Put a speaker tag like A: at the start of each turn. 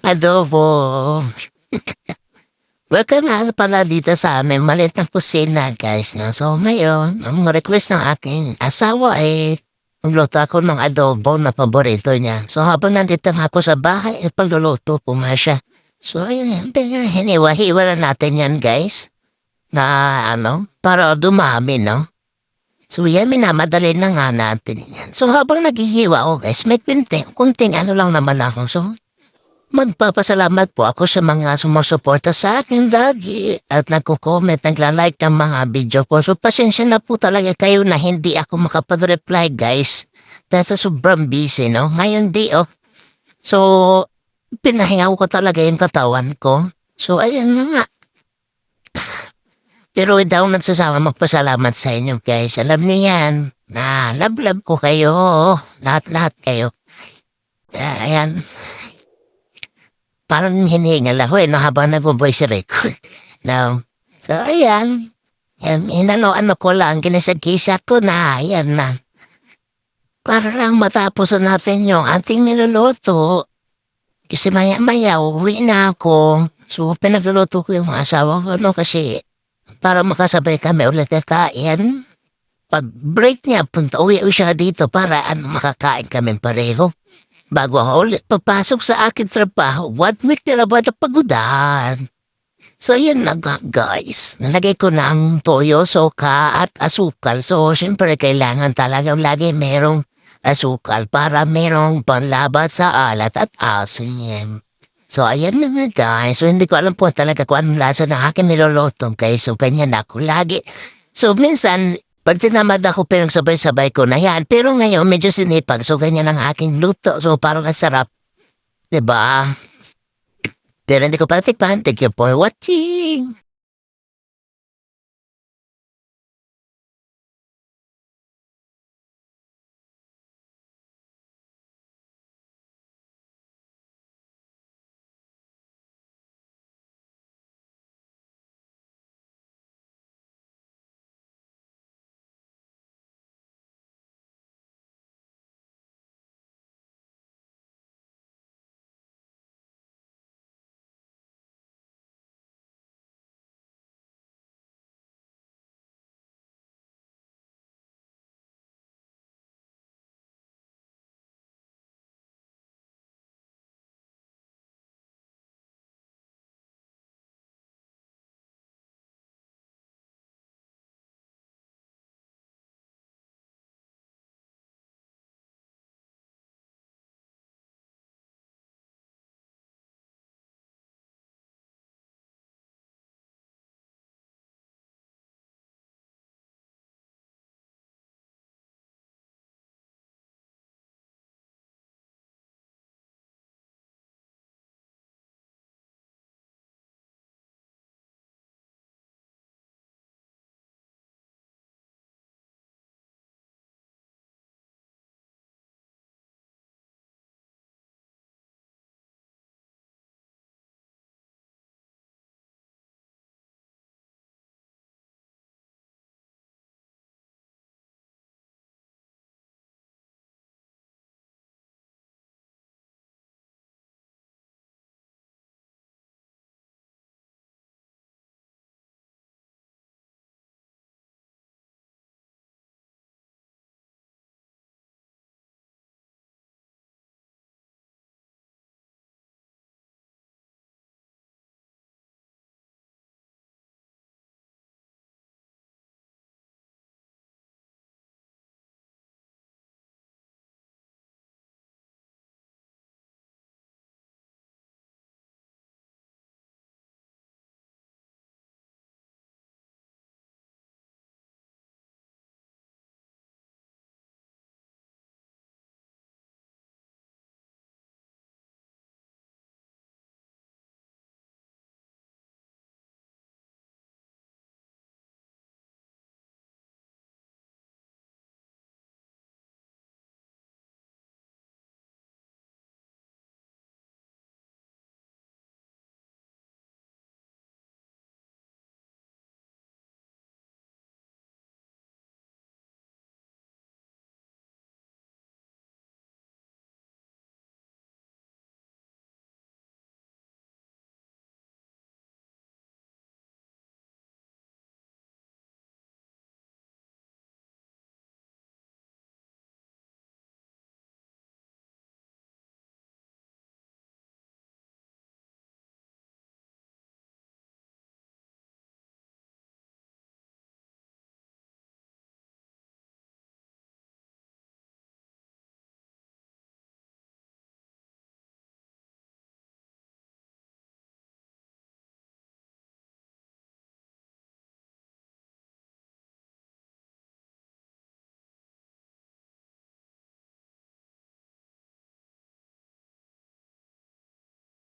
A: Adobo. Welcome nga pala dito sa amin, maliit na kusina guys. No? So ngayon, ang request ng aking asawa ay magluto ako ng adobo na paborito niya. So habang nandito nga ako sa bahay, pagluluto po nga siya. So ayun, hiniwa-hiwa na natin yan guys. Na para dumami, no? So yan, minamadali na nga natin yan. So habang naghihiwa ako guys, may kunting lang naman ako. So magpapasalamat po ako sa mga sumusuporta sa akin lagi at nagko-comment, nagla-like ng mga video ko. So pasensya na po talaga kayo na hindi ako makapag-reply guys. Dahil sa sobrang busy, no? Ngayon di, oh. So, pinahinga ko talaga yung katawan ko. So, ayan na nga. Pero hindi ako nagsasama magpasalamat sa inyo guys. Alam niyo yan na love ko kayo. Lahat-lahat kayo. Ayan. Parang hinihingal ako no, habang nag-voice record. No. So, ayan. Ano ko lang, kinasagkisa ko na, ayan na. Para lang matapos na natin yung ating niluluto. Kasi maya-maya, uwi na ako. So, pinagluluto ko yung asawa ko, no, kasi para makasabay kami ulit kakain. Pag break niya, uwi siya dito para makakain kami pareho. Bago ako ulit papasok sa akin trabaho, 1 week na ba na pagudan? So, yun na nga, guys. Nalagay ko na ang toyo, soka, at asukal. So, siyempre, kailangan talaga lagi merong asukal para merong panlabat sa alat at asin. So, ayan na nga, guys. So, hindi ko alam po talaga kung anong lasa ng aking nilolotong kayo. So, ganyan ako lagi. So, minsan, pag tinamad ako, pinagsabay-sabay ko na yan. Pero ngayon, medyo sinipag. So, ganyan ang aking luto. So, parang ang sarap. Diba? Pero hindi ko pa tikpan. Thank you for watching.